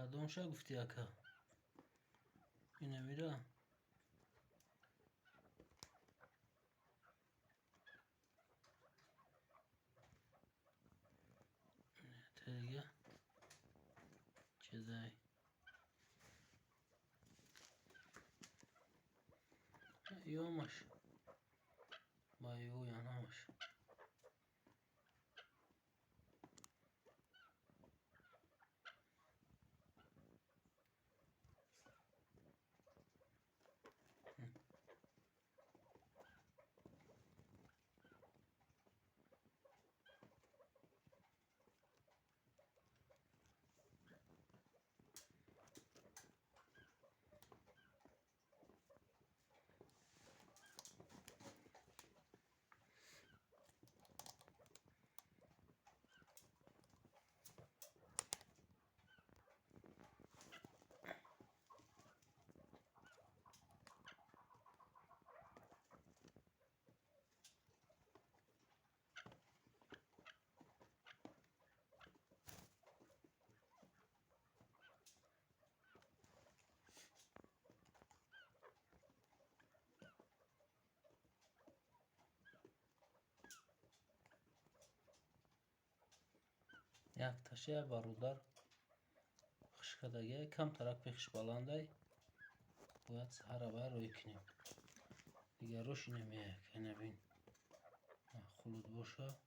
مردمشا گفتی اکا اینه میره ترگه چیزایی یومش بایو یا نمش یک تاشه برودار خشکدگی کم ترک بخش بالانده باید سهر باید روی کنیم دیگه روش نمیه که نبین خلود باشه